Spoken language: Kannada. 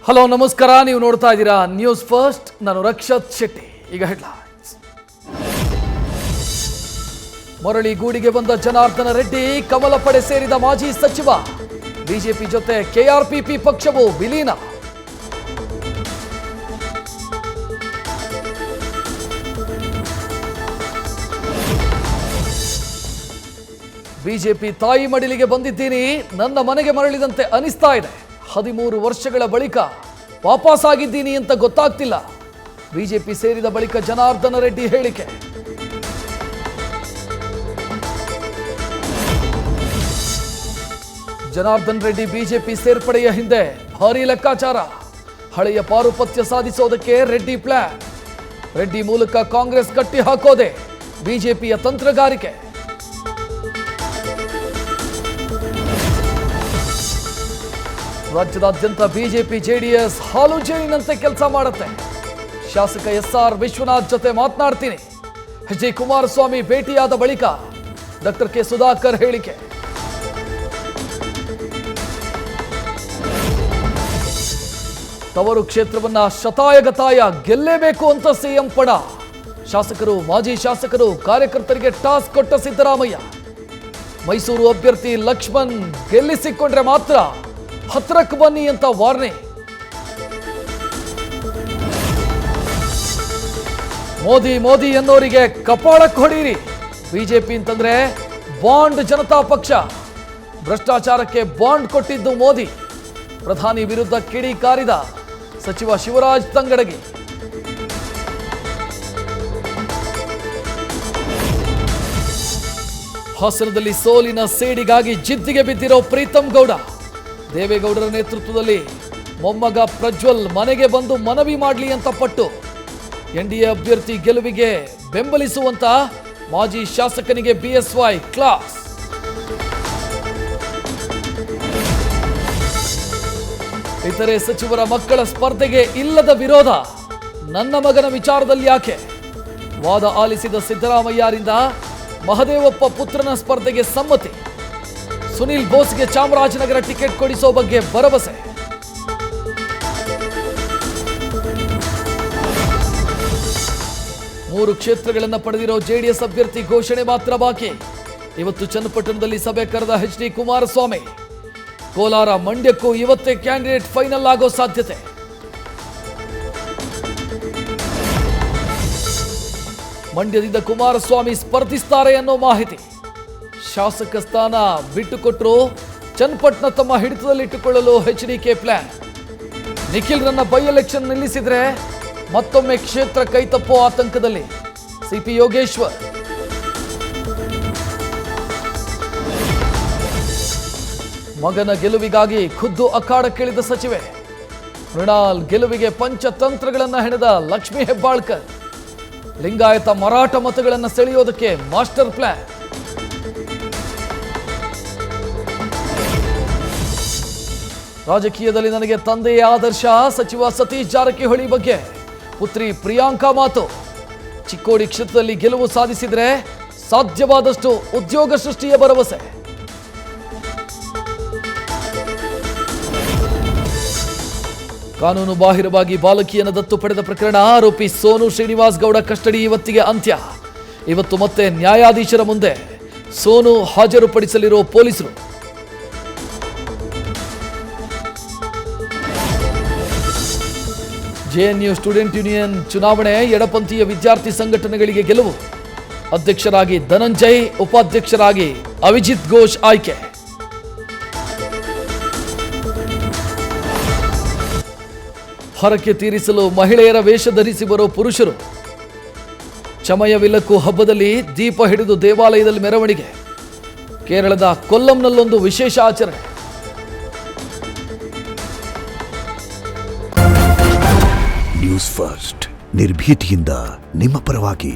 ಹಲೋ ನಮಸ್ಕಾರ, ನೀವು ನೋಡ್ತಾ ಇದ್ದೀರಾ ನ್ಯೂಸ್ ಫಸ್ಟ್. ನಾನು ರಕ್ಷತ್ ಶೆಟ್ಟಿ. ಈಗ ಹೆಡ್ಲೈನ್ಸ್. ಮರಳಿ ಗೂಡಿಗೆ ಬಂದ ಜನಾರ್ದನ ರೆಡ್ಡಿ, ಕಮಲ ಪಡೆ ಸೇರಿದ ಮಾಜಿ ಸಚಿವ. ಬಿಜೆಪಿ ಜೊತೆ ಕೆಆರ್ಪಿಪಿ ಪಕ್ಷವು ವಿಲೀನ. ಬಿಜೆಪಿ ತಾಯಿ ಮಡಿಲಿಗೆ ಬಂದಿದ್ದೀನಿ, ನನ್ನ ಮನೆಗೆ ಮರಳಿದಂತೆ ಅನಿಸ್ತಾ ಇದೆ. 13 ವರ್ಷಗಳ ಬಳಿಕ ವಾಪಸ್ಸಾಗಿದ್ದೀನಿ ಅಂತ ಗೊತ್ತಾಗ್ತಿಲ್ಲ. ಬಿಜೆಪಿ ಸೇರಿದ ಬಳಿಕ ಜನಾರ್ದನ ರೆಡ್ಡಿ ಹೇಳಿಕೆ. ಜನಾರ್ದನ್ ರೆಡ್ಡಿ ಬಿಜೆಪಿ ಸೇರ್ಪಡೆಯ ಹಿಂದೆ ಭಾರೀ ಲೆಕ್ಕಾಚಾರ. ಹಳೆಯ ಪಾರುಪತ್ಯ ಸಾಧಿಸೋದಕ್ಕೆ ರೆಡ್ಡಿ ಪ್ಲಾನ್. ರೆಡ್ಡಿ ಮೂಲಕ ಕಾಂಗ್ರೆಸ್ ಕಟ್ಟಿ ಹಾಕೋದೆ ಬಿಜೆಪಿಯ ತಂತ್ರಗಾರಿಕೆ. ರಾಜ್ಯದಾದ್ಯಂತ ಬಿಜೆಪಿ ಜೆಡಿಎಸ್ ಹಾಲು ಜೇನಿನಂತೆ ಕೆಲಸ ಮಾಡುತ್ತೆ. ಶಾಸಕ ಎಸ್ಆರ್ ವಿಶ್ವನಾಥ್ ಜೊತೆ ಮಾತನಾಡ್ತೀನಿ. ಎಚ್.ಡಿ. ಕುಮಾರಸ್ವಾಮಿ ಭೇಟಿಯಾದ ಬಳಿಕ ಡಾಕ್ಟರ್ ಕೆ ಸುಧಾಕರ್ ಹೇಳಿಕೆ. ತವರು ಕ್ಷೇತ್ರವನ್ನ ಶತಾಯಗತಾಯ ಗೆಲ್ಲೇಬೇಕು ಅಂತ ಸಿಎಂ ಪಣ. ಶಾಸಕರು, ಮಾಜಿ ಶಾಸಕರು, ಕಾರ್ಯಕರ್ತರಿಗೆ ಟಾಸ್ಕ್ ಕೊಟ್ಟ ಸಿದ್ದರಾಮಯ್ಯ. ಮೈಸೂರು ಅಭ್ಯರ್ಥಿ ಲಕ್ಷ್ಮಣ್ ಗೆಲ್ಲಿಸಿಕೊಂಡ್ರೆ ಮಾತ್ರ ಹತ್ರಕ್ಕೆ ಬನ್ನಿ ಅಂತ ವಾರ್ನಿಂಗ್. ಮೋದಿ ಅನ್ನೋರಿಗೆ ಕಪಾಳಕ್ಕೆ ಹೊಡೀರಿ. ಬಿಜೆಪಿ ಅಂತಂದ್ರೆ ಬಾಂಡ್ ಜನತಾ ಪಕ್ಷ. ಭ್ರಷ್ಟಾಚಾರಕ್ಕೆ ಬಾಂಡ್ ಕೊಟ್ಟಿದ್ದು ಮೋದಿ. ಪ್ರಧಾನಿ ವಿರುದ್ಧ ಕಿಡಿಕಾರಿದ ಸಚಿವ ಶಿವರಾಜ್ ತಂಗಡಗಿ. ಹಾಸನದಲ್ಲಿ ಸೋಲಿನ ಸೇಡಿಗಾಗಿ ಜಿದ್ದಿಗೆ ಬಿದ್ದಿರೋ ಪ್ರೀತಂ ಗೌಡ. ದೇವೇಗೌಡರ ನೇತೃತ್ವದಲ್ಲಿ ಮೊಮ್ಮಗ ಪ್ರಜ್ವಲ್ ಮನೆಗೆ ಬಂದು ಮನವಿ ಮಾಡಲಿ ಅಂತ ಪಟ್ಟು. ಎನ್ಡಿಎ ಅಭ್ಯರ್ಥಿ ಗೆಲುವಿಗೆ ಬೆಂಬಲಿಸುವಂತ ಮಾಜಿ ಶಾಸಕನಿಗೆ ಬಿಎಸ್ವೈ ಕ್ಲಾಸ್. ಇತರೆ ಸಚಿವರ ಮಕ್ಕಳ ಸ್ಪರ್ಧೆಗೆ ಇಲ್ಲದ ವಿರೋಧ. ನನ್ನ ಮಗನ ವಿಚಾರದಲ್ಲಿ ಯಾಕೆ? ವಾದ ಆಲಿಸಿದ ಸಿದ್ದರಾಮಯ್ಯರಿಂದ ಮಹದೇವಪ್ಪ ಪುತ್ರನ ಸ್ಪರ್ಧೆಗೆ ಸಮ್ಮತಿ. ಸುನಿಲ್ ಬೋಸ್ಗೆ ಚಾಮರಾಜನಗರ ಟಿಕೆಟ್ ಕೊಡಿಸೋ ಬಗ್ಗೆ ಭರವಸೆ. ಮೂರು ಕ್ಷೇತ್ರಗಳನ್ನು ಪಡೆದಿರೋ ಜೆಡಿಎಸ್ ಅಭ್ಯರ್ಥಿ ಘೋಷಣೆ ಮಾತ್ರ ಬಾಕಿ. ಇವತ್ತು ಚನ್ನಪಟ್ಟಣದಲ್ಲಿ ಸಭೆ ಕರೆದ ಎಚ್.ಡಿ. ಕುಮಾರಸ್ವಾಮಿ. ಕೋಲಾರ, ಮಂಡ್ಯಕ್ಕೂ ಇವತ್ತೇ ಕ್ಯಾಂಡಿಡೇಟ್ ಫೈನಲ್ ಆಗೋ ಸಾಧ್ಯತೆ. ಮಂಡ್ಯದಿಂದ ಕುಮಾರಸ್ವಾಮಿ ಸ್ಪರ್ಧಿಸ್ತಾರೆ ಅನ್ನೋ ಮಾಹಿತಿ. ಶಾಸಕ ಸ್ಥಾನ ಬಿಟ್ಟುಕೊಟ್ಟರು ಚನ್ನಪಟ್ಟಣ ತಮ್ಮ ಹಿಡಿತದಲ್ಲಿಟ್ಟುಕೊಳ್ಳಲು ಎಚ್ಡಿಕೆ ಪ್ಲಾನ್. ನಿಖಿಲ್ರನ್ನ ಬೈ ಎಲೆಕ್ಷನ್ ನಿಲ್ಲಿಸಿದ್ರೆ ಮತ್ತೊಮ್ಮೆ ಕ್ಷೇತ್ರ ಕೈತಪ್ಪೋ ಆತಂಕದಲ್ಲಿ ಸಿಪಿ ಯೋಗೇಶ್ವರ್. ಮಗನ ಗೆಲುವಿಗಾಗಿ ಖುದ್ದು ಅಖಾಡಕ್ಕಿಳಿದ ಸಚಿವೆ. ಮೃಣಾಲ್ ಗೆಲುವಿಗೆ ಪಂಚತಂತ್ರಗಳನ್ನು ಹೆಣೆದ ಲಕ್ಷ್ಮೀ ಹೆಬ್ಬಾಳ್ಕರ್. ಲಿಂಗಾಯತ ಮರಾಠ ಮತಗಳನ್ನು ಸೆಳೆಯೋದಕ್ಕೆ ಮಾಸ್ಟರ್ ಪ್ಲಾನ್. ರಾಜಕೀಯದಲ್ಲಿ ನನಗೆ ತಂದೆಯೇ ಆದರ್ಶ. ಸಚಿವ ಸತೀಶ್ ಜಾರಕಿಹೊಳಿ ಬಗ್ಗೆ ಪುತ್ರಿ ಪ್ರಿಯಾಂಕಾ ಮಾತು. ಚಿಕ್ಕೋಡಿ ಕ್ಷೇತ್ರದಲ್ಲಿ ಗೆಲುವು ಸಾಧಿಸಿದರೆ ಸಾಧ್ಯವಾದಷ್ಟು ಉದ್ಯೋಗ ಸೃಷ್ಟಿಯ ಭರವಸೆ. ಕಾನೂನು ಬಾಹಿರವಾಗಿ ಬಾಲಕಿಯನ್ನು ದತ್ತು ಪಡೆದ ಪ್ರಕರಣ. ಆರೋಪಿ ಸೋನು ಶ್ರೀನಿವಾಸ್ ಗೌಡ ಕಸ್ಟಡಿ ಇವತ್ತಿಗೆ ಅಂತ್ಯ. ಇವತ್ತು ಮತ್ತೆ ನ್ಯಾಯಾಧೀಶರ ಮುಂದೆ ಸೋನು ಹಾಜರುಪಡಿಸಲಿರೋ ಪೊಲೀಸರು. ಜೆಎನ್ಯು ಸ್ಟೂಡೆಂಟ್ ಯೂನಿಯನ್ ಚುನಾವಣೆ. ಎಡಪಂಥೀಯ ವಿದ್ಯಾರ್ಥಿ ಸಂಘಟನೆಗಳಿಗೆ ಗೆಲುವು. ಅಧ್ಯಕ್ಷರಾಗಿ ಧನಂಜಯ್, ಉಪಾಧ್ಯಕ್ಷರಾಗಿ ಅವಿಜಿತ್ ಘೋಷ್ ಆಯ್ಕೆ. ಹರಕೆ ತೀರಿಸಲು ಮಹಿಳೆಯರ ವೇಷ ಧರಿಸಿ ಬರೋ ಪುರುಷರು. ಚಮಯ ವಿಲಕ್ಕು ಹಬ್ಬದಲ್ಲಿ ದೀಪ ಹಿಡಿದು ದೇವಾಲಯದಲ್ಲಿ ಮೆರವಣಿಗೆ. ಕೇರಳದ ಕೊಲ್ಲಂನಲ್ಲೊಂದು ವಿಶೇಷ ಆಚರಣೆ. ನ್ಯೂಸ್ ಫಸ್ಟ್, ನಿರ್ಭೀತಿಯಿಂದ ನಿಮ್ಮ ಪರವಾಗಿ.